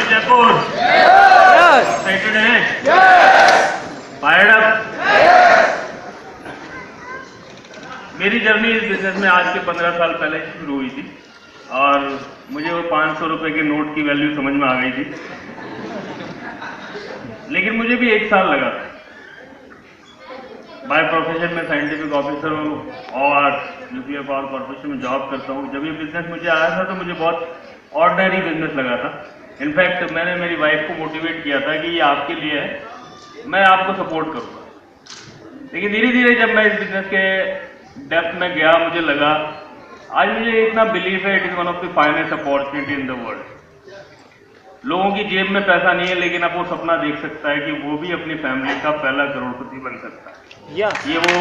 Jaipur excited है, fired up. मेरी journey इस बिजनेस में आज के 15 साल पहले शुरू हुई थी और मुझे वो 500 रुपए के नोट की वैल्यू समझ में आ गई थी, लेकिन मुझे भी 1 साल लगा। बाय प्रोफेशन में साइंटिफिक ऑफिसर हूँ और न्यूक्लियर पावर कॉर्पोरेशन में जॉब करता हूँ। जब ये बिजनेस मुझे आया था तो मुझे बहुत ऑर्डिनरी बिजनेस लगा था। इनफैक्ट मैंने मेरी वाइफ को मोटिवेट किया था कि ये आपके लिए है, मैं आपको सपोर्ट करूँगा। लेकिन धीरे धीरे जब मैं इस बिजनेस के डेप्थ में गया, मुझे लगा, आज मुझे इतना बिलीव है, it is one of the finest opportunity in the world. लोगों की जेब में पैसा नहीं है, लेकिन अब वो सपना देख सकता है कि वो भी अपनी फैमिली का पहला करोड़पति बन सकता है। ये वो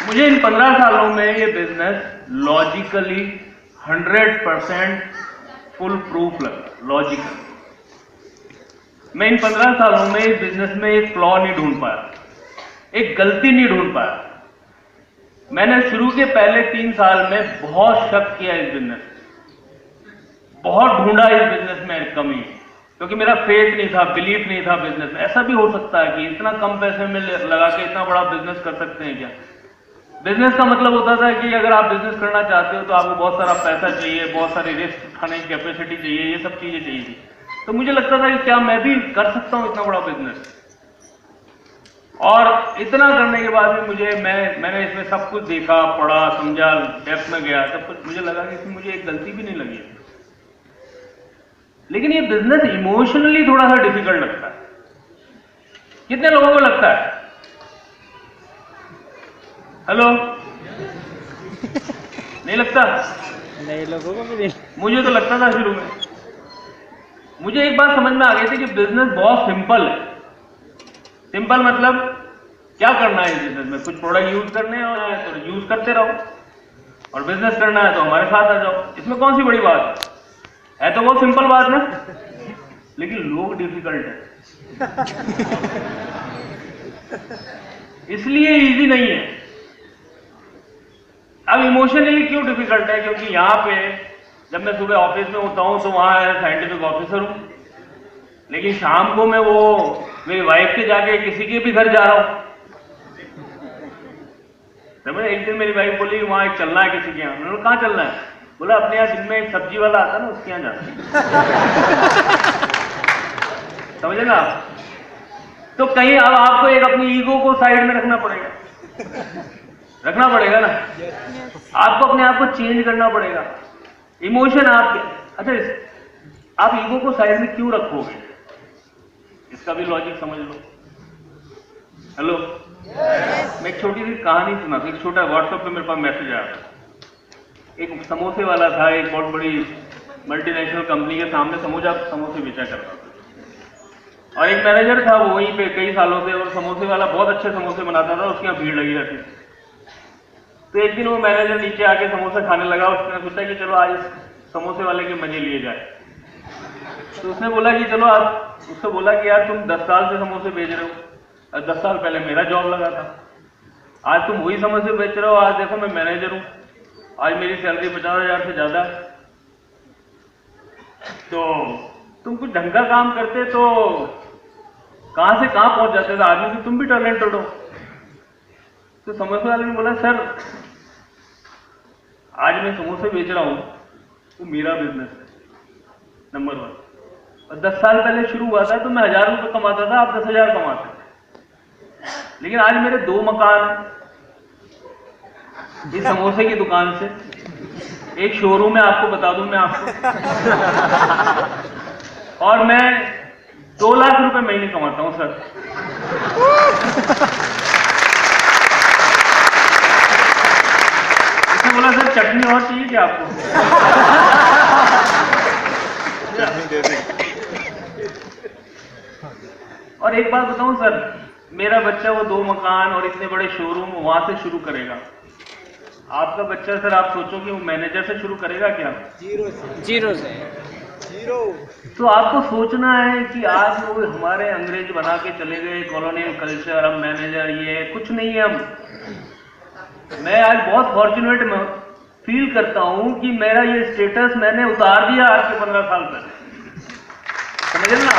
मुझे इन 15 सालों में ये बिजनेस लॉजिकली 100% फुल प्रूफ लगा। लॉजिकली मैं इन 15 सालों में इस बिजनेस में एक फ्लॉ नहीं ढूंढ पाया, एक गलती नहीं ढूंढ पाया। मैंने शुरू के पहले 3 साल में बहुत शक किया इस बिजनेस, बहुत ढूंढा इस बिजनेस में कमी, क्योंकि मेरा फेथ नहीं था, बिलीफ नहीं था बिजनेस में। ऐसा भी हो सकता है कि इतना कम पैसे में लगा के इतना बड़ा बिजनेस कर सकते हैं क्या? बिजनेस का मतलब होता था कि अगर आप बिजनेस करना चाहते हो तो आपको बहुत सारा पैसा चाहिए, बहुत सारी रिस्क उठाने की कैपेसिटी चाहिए, ये सब चीजें चाहिए थी। तो मुझे लगता था कि क्या मैं भी कर सकता हूं इतना बड़ा बिजनेस? और इतना करने के बाद भी मैंने इसमें सब कुछ देखा, पढ़ा, समझा, डेप्थ में गया, सब कुछ मुझे लगा कि इसमें मुझे एक गलती भी नहीं लगी। लेकिन ये बिजनेस इमोशनली थोड़ा सा डिफिकल्ट लगता है। कितने लोगों को लगता है? हेलो? नहीं लगता? नहीं, लोगों को भी नहीं। मुझे तो लगता था शुरू में। मुझे एक बात समझ में आ गई थी कि बिजनेस बहुत सिंपल है। सिंपल मतलब क्या करना है इस बिजनेस में? कुछ प्रोडक्ट यूज करने हैं और तो यूज करते रहो, और बिजनेस करना है तो हमारे साथ आ जाओ। इसमें कौन सी बड़ी बात है? तो बहुत सिंपल बात ना, लेकिन लोग डिफिकल्ट है, इसलिए इजी नहीं है। अब इमोशनली क्यों डिफिकल्ट है? क्योंकि यहाँ पे जब मैं सुबह ऑफिस में होता हूँ तो वहां साइंटिफिक ऑफिसर हूँ, लेकिन शाम को मैं वो मेरी वाइफ के जाके किसी के भी घर जा रहा हूँ। तो एक दिन मेरी वाइफ बोली वहां एक चलना है किसी के यहाँ। मैंने कहाँ चलना है? बोला अपने यहाँ दिन में एक सब्जी वाला आता ना, उसके यहाँ जाना। समझे ना आप? तो कहीं अब आपको एक अपनी ईगो को साइड में रखना पड़ेगा, रखना पड़ेगा ना। आपको अपने आप को चेंज करना पड़ेगा। इमोशन आपके, अच्छा आप ईगो को साइड में क्यों रखोगे? इसका भी लॉजिक समझ लो। हेलो? मैं एक छोटी सी कहानी सुना था। एक छोटा व्हाट्सएप पे मेरे पास मैसेज आया था। एक समोसे वाला था, एक बहुत बड़ी मल्टीनेशनल कंपनी के सामने समोसे बेचा करता था, और एक मैनेजर था वो वहीं पे कई सालों से, और समोसे वाला बहुत अच्छे समोसे बनाता था, उसके यहाँ भीड़ लगी रहती थी। तो एक दिन वो मैनेजर नीचे आके समोसा खाने लगा। उसने सोचा कि चलो आज समोसे वाले के मजे लिए जाए। तो उसने बोला कि चलो आप, उससे बोला कि यार तुम 10 साल से समोसे बेच रहे हो, और 10 साल पहले मेरा जॉब लगा था, आज तुम वही समोसे बेच रहे हो। आज देखो मैं मैनेजर हूं, आज मेरी सैलरी 50,000 से ज्यादा है। तो तुम कुछ ढंग का काम करते तो कहां से कहां पहुंच जाते थे आदमी, तुम भी टैलेंटेड हो। तो समोसे वाले ने बोला सर आज मैं समोसे बेच रहा हूं, वो मेरा बिजनेस है नंबर 1, और 10 साल पहले शुरू हुआ था तो मैं 1000 रुपये कमाता था, आप 10,000 कमाते थे। लेकिन आज मेरे 2 मकान हैं इस समोसे की दुकान से, एक शोरूम है, आपको बता दूं मैं आपको, और मैं 2 लाख रुपए महीने कमाता हूं सर। इसने बोला सर चटनी और चाहिए क्या आपको? और एक बात बताऊं सर, मेरा बच्चा वो 2 मकान और इतने बड़े शोरूम वहां से शुरू करेगा। आपका बच्चा सर आप सोचो कि वो मैनेजर से शुरू करेगा क्या? जीरो से। तो आपको सोचना है कि आज वो हमारे अंग्रेज बना के चले गए, कॉलोनियल कल्चर, हम मैनेजर, ये कुछ नहीं है। हम मैं आज बहुत फॉर्चुनेट फील करता हूं कि मेरा ये स्टेटस मैंने उतार दिया आज से 15 साल पहले। समझ रहे ना?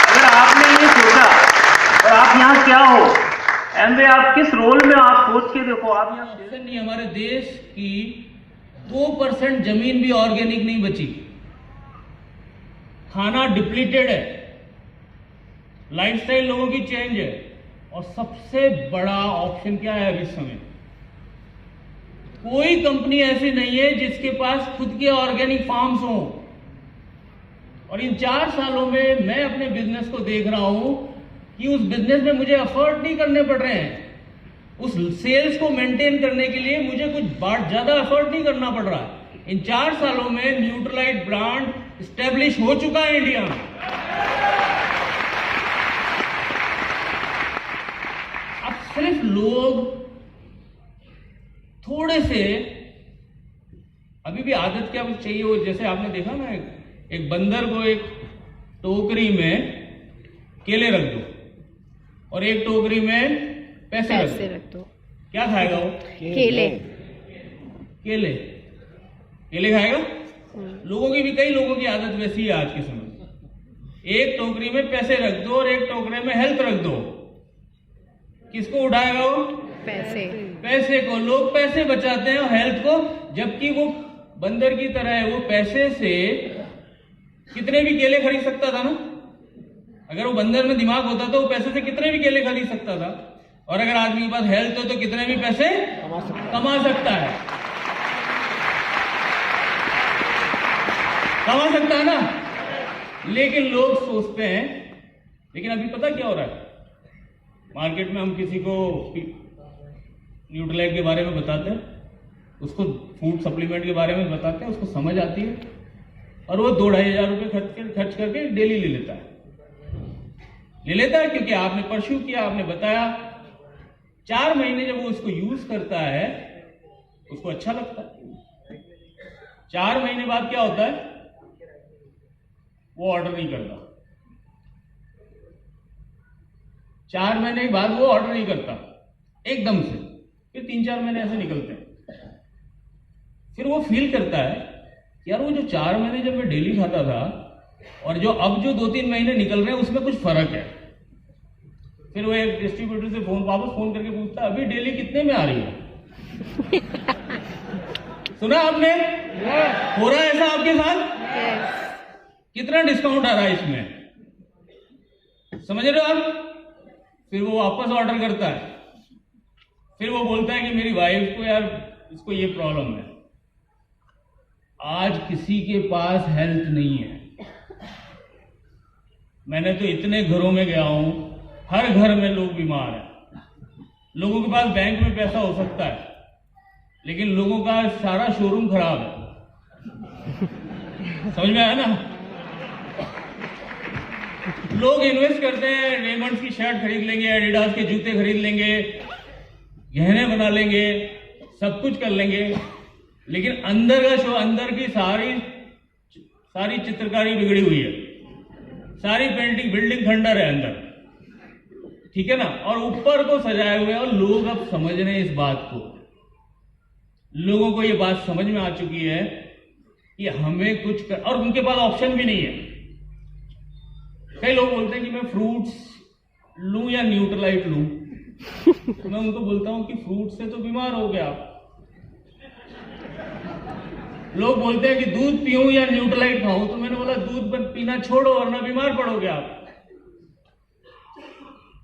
अगर आपने ये सोचा और आप यहाँ क्या हो, एमवे आप किस रोल में, आप सोच के देखो। आप यहाँ नहीं, हमारे देश की 2% जमीन भी ऑर्गेनिक नहीं बची, खाना डिप्लीटेड है, लाइफस्टाइल लोगों की चेंज है, और सबसे बड़ा ऑप्शन क्या है अभी समय, कोई कंपनी ऐसी नहीं है जिसके पास खुद के ऑर्गेनिक फार्म्स हो। और इन 4 सालों में मैं अपने बिजनेस को देख रहा हूं कि उस बिजनेस में मुझे एफर्ट नहीं करने पड़ रहे हैं, उस सेल्स को मेंटेन करने के लिए मुझे कुछ ज्यादा एफर्ट नहीं करना पड़ रहा है। इन 4 सालों में न्यूट्रलाइट ब्रांड एस्टेब्लिश हो चुका है इंडिया में। अब सिर्फ लोग थोड़े से, अभी भी आदत क्या चाहिए, वो जैसे आपने देखा ना, एक बंदर को एक टोकरी में केले रख दो और एक टोकरी में पैसे रख दो, क्या खाएगा वो? केले। केले केले खाएगा। लोगों की भी, कई लोगों की आदत वैसी है आज के समय, एक टोकरी में पैसे रख दो और एक टोकरे में हेल्थ रख दो। किसको उठाएगा वो? पैसे को। लोग पैसे बचाते हैं हेल्थ को, जबकि वो बंदर की तरह है, वो पैसे से कितने भी केले खरीद सकता था ना। अगर वो बंदर में दिमाग होता तो वो पैसे से कितने भी केले खरीद सकता था। और अगर आदमी के पास हेल्थ हो तो कितने भी पैसे कमा सकता है ना। लेकिन लोग सोचते हैं, लेकिन अभी पता क्या हो रहा है मार्केट में, हम किसी को न्यूट्रलाइट के बारे में बताते हैं, उसको फूड सप्लीमेंट के बारे में बताते हैं, उसको समझ आती है और वो 2-2.5 हज़ार रुपये खर्च करके डेली ले लेता है, क्योंकि आपने परस्यू किया, आपने बताया। 4 महीने जब वो उसको यूज करता है उसको अच्छा लगता है। 4 महीने बाद क्या होता है, वो ऑर्डर नहीं करता। 4 महीने के बाद वो ऑर्डर नहीं करता एकदम से, फिर 3-4 महीने ऐसे निकलते हैं। फिर वो फील करता है यार, वो जो 4 महीने जब मैं डेली खाता था और जो अब जो 2-3 महीने निकल रहे हैं उसमें कुछ फर्क है। फिर वो एक डिस्ट्रीब्यूटर से वापस फोन करके पूछता है, अभी डेली कितने में आ रही है? सुना आपने? हो रहा है ऐसा आपके साथ? कितना डिस्काउंट आ रहा है इसमें, समझ रहे हो आप? फिर वो वापस ऑर्डर करता है, फिर वो बोलता है कि मेरी वाइफ को यार इसको ये प्रॉब्लम है। आज किसी के पास हेल्थ नहीं है। मैंने तो इतने घरों में गया हूं, हर घर में लोग बीमार हैं। लोगों के पास बैंक में पैसा हो सकता है, लेकिन लोगों का सारा शोरूम खराब है। समझ में आया ना? लोग इन्वेस्ट करते हैं, रेमंड्स की शर्ट खरीद लेंगे, एडिडास के जूते खरीद लेंगे, गहने बना लेंगे, सब कुछ कर लेंगे, लेकिन अंदर का अंदर की सारी चित्रकारी बिगड़ी हुई है, सारी पेंटिंग, बिल्डिंग खंडर है अंदर, ठीक है ना? और ऊपर को सजाए हुए। और लोग अब समझ रहे हैं इस बात को, लोगों को ये बात समझ में आ चुकी है कि हमें कुछ और उनके पास ऑप्शन भी नहीं है। कई लोग बोलते हैं कि मैं फ्रूट्स लूं या न्यूट्रलाइट लूं, तो मैं उनको बोलता हूं कि फ्रूट से तो बीमार हो गया आप। लोग बोलते हैं कि दूध पीऊं या न्यूट्रलाइट खाऊं, तो मैंने बोला दूध पीना छोड़ो वरना बीमार पड़ोगे आप।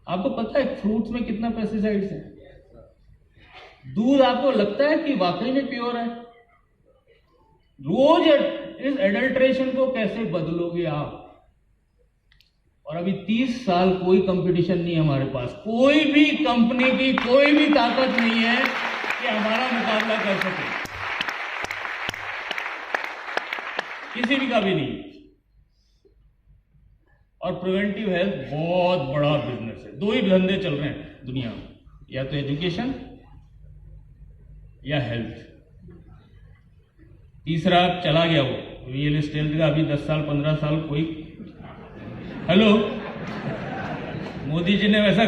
आपको पता है फ्रूट्स में कितना पेस्टिसाइड्स है? दूध आपको लगता है कि वाकई में प्योर है? रोज इस एडल्ट्रेशन को कैसे बदलोगे आप? और अभी 30 साल कोई कंपटीशन नहीं है हमारे पास, कोई भी कंपनी की कोई भी ताकत नहीं है कि हमारा मुकाबला कर सके, किसी भी का भी नहीं। और प्रिवेंटिव हेल्थ बहुत बड़ा बिजनेस है। 2 ही धंधे चल रहे हैं दुनिया में, या तो एजुकेशन या हेल्थ। तीसरा चला गया वो रियल एस्टेट का। अभी 10 साल 15 साल कोई, हेलो, मोदी जी ने वैसा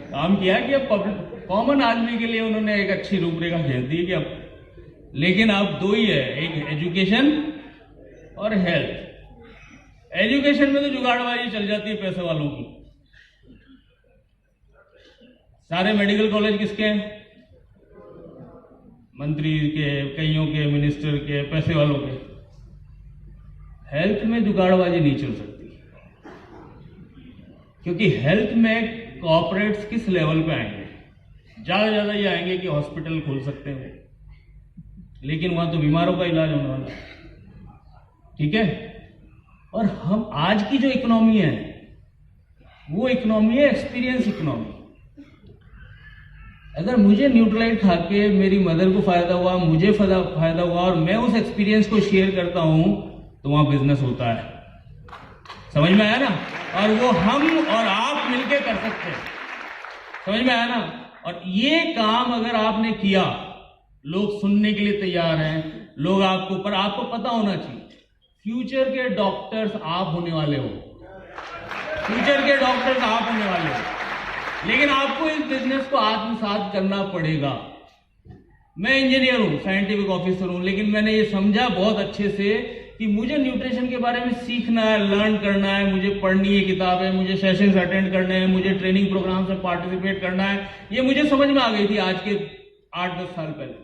काम किया कि अब कॉमन आदमी के लिए उन्होंने एक अच्छी रूपरेखा भेज दी कि अब, लेकिन अब दो ही है, एक एजुकेशन और हेल्थ। एजुकेशन में तो जुगाड़बाजी चल जाती है पैसे वालों की। सारे मेडिकल कॉलेज किसके हैं? मंत्री के, कईयों के, मिनिस्टर के, पैसे वालों के। हेल्थ में जुगाड़बाजी नहीं चल सकती, क्योंकि हेल्थ में कॉर्पोरेट्स किस लेवल पे आएंगे? ज्यादा ये आएंगे कि हॉस्पिटल खोल सकते हैं, लेकिन वहां तो बीमारों का इलाज होने वाला है। ठीक है। और हम आज की जो इकोनॉमी है वो इकोनॉमी है एक्सपीरियंस इकोनॉमी। अगर मुझे न्यूट्रलाइट खा के मेरी मदर को फायदा हुआ, मुझे फायदा हुआ और मैं उस एक्सपीरियंस को शेयर करता हूं, तो वहां बिजनेस होता है। समझ में आया ना? और वो हम और आप मिलके कर सकते हैं। समझ में आया ना? और ये काम अगर आपने किया, लोग सुनने के लिए तैयार हैं, लोग आपको पता होना चाहिए फ्यूचर के डॉक्टर्स आप होने वाले हो। फ्यूचर के डॉक्टर्स आप होने वाले हो, लेकिन आपको इस बिजनेस को आत्मसात करना पड़ेगा। मैं इंजीनियर हूं, साइंटिफिक ऑफिसर हूं, लेकिन मैंने ये समझा बहुत अच्छे से कि मुझे न्यूट्रिशन के बारे में सीखना है, लर्न करना है, मुझे पढ़नी है किताबें, मुझे सेशंस अटेंड करने हैं, मुझे ट्रेनिंग प्रोग्राम में पार्टिसिपेट करना है। ये मुझे समझ में आ गई थी आज के 8-10 साल पहले,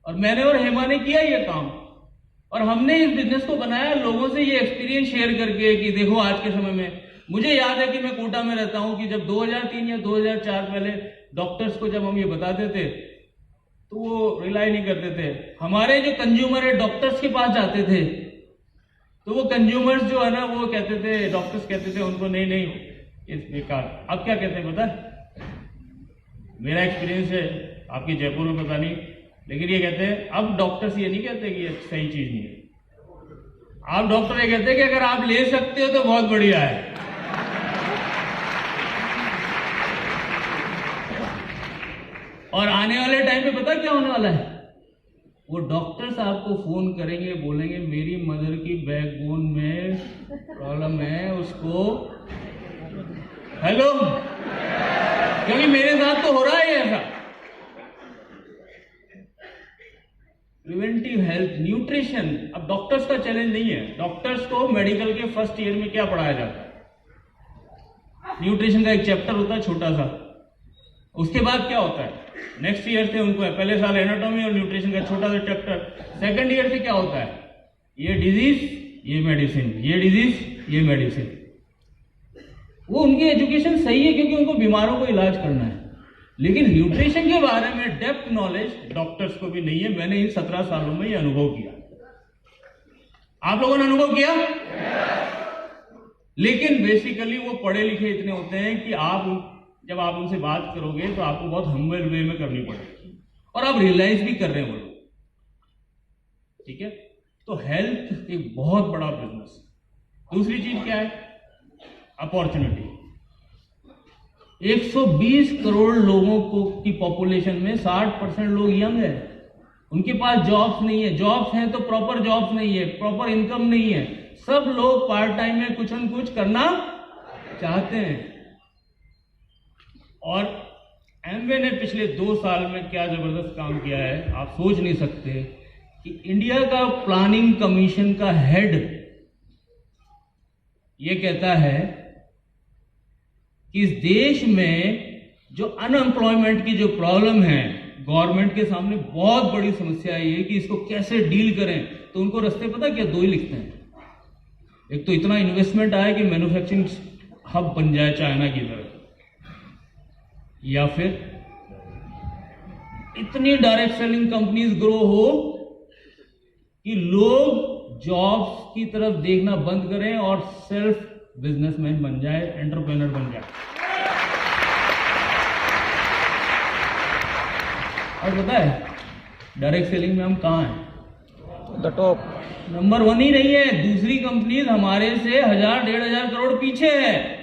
और मैंने और हेमा ने किया ये काम, और हमने इस बिजनेस को बनाया लोगों से ये एक्सपीरियंस शेयर करके कि देखो आज के समय में, मुझे याद है कि मैं कोटा में रहता हूं कि जब 2003 या 2004 पहले डॉक्टर्स को जब हम ये बताते थे तो वो रिलाई नहीं करते थे। हमारे जो कंज्यूमर है डॉक्टर्स के पास जाते थे, तो वो कंज्यूमर्स जो है ना वो कहते थे, डॉक्टर्स कहते थे उनको नहीं इस बेकार। अब क्या कहते हैं पता? मेरा एक्सपीरियंस है, आपके जयपुर में पता नहीं, लेकिन ये कहते हैं अब डॉक्टर्स ये नहीं कहते कि ये सही चीज नहीं है। आप डॉक्टर ये कहते हैं कि अगर आप ले सकते हो तो बहुत बढ़िया है। और आने वाले टाइम पे पता क्या होने वाला है? वो डॉक्टर्स आपको फोन करेंगे, बोलेंगे मेरी मदर की बैकबोन में प्रॉब्लम है, उसको हेलो, क्योंकि मेरे साथ तो हो रहा है ऐसा। प्रिवेंटिव हेल्थ, न्यूट्रिशन, अब डॉक्टर्स का चैलेंज नहीं है। डॉक्टर्स को मेडिकल के फर्स्ट ईयर में क्या पढ़ाया जाता है? न्यूट्रिशन का एक चैप्टर होता है छोटा सा। उसके बाद क्या होता है? नेक्स्ट ईयर से उनको पहले साल एनाटॉमी और न्यूट्रिशन का छोटा सा चैप्टर। सेकंड ईयर से क्या होता है? ये डिजीज, ये मेडिसिन, ये डिजीज, ये मेडिसिन। वो उनकी एजुकेशन सही है क्योंकि उनको बीमारों को इलाज करना है, लेकिन न्यूट्रिशन के बारे में डेप्थ नॉलेज डॉक्टर्स को भी नहीं है। मैंने इन 17 सालों में ये अनुभव किया। आप लोगों ने अनुभव किया? लेकिन बेसिकली वो पढ़े लिखे इतने होते हैं कि जब आप उनसे बात करोगे तो आपको बहुत हम्बल वे में करनी पड़ेगी, और आप रियलाइज भी कर रहे हैं वो लोग। ठीक है। तो हेल्थ एक बहुत बड़ा बिजनेस है। दूसरी चीज क्या है? अपॉर्चुनिटी। 120 करोड़ लोगों की पॉपुलेशन में 60% लोग यंग है, उनके पास जॉब्स नहीं है। जॉब्स हैं तो प्रॉपर जॉब्स नहीं है, प्रॉपर इनकम नहीं है। सब लोग पार्ट टाइम में कुछ न कुछ करना चाहते हैं। और एमवे ने पिछले 2 साल में क्या जबरदस्त काम किया है, आप सोच नहीं सकते कि इंडिया का प्लानिंग कमीशन का हेड ये कहता है कि इस देश में जो अनएम्प्लॉयमेंट की जो प्रॉब्लम है, गवर्नमेंट के सामने बहुत बड़ी समस्या है कि इसको कैसे डील करें। तो उनको रास्ते पता क्या? 2 ही लिखते हैं। एक तो इतना इन्वेस्टमेंट आए कि मैन्युफैक्चरिंग हब बन जाए चाइना की तरह, या फिर इतनी डायरेक्ट सेलिंग कंपनीज ग्रो हो कि लोग जॉब्स की तरफ देखना बंद करें और सेल्फ बिजनेसमैन बन जाए, एंटरप्रेन्योर बन जाए। और पता है डायरेक्ट सेलिंग में हम कहां हैं? The top. नंबर 1 ही नहीं है। दूसरी कंपनीज हमारे से 1000-1500 करोड़ पीछे है।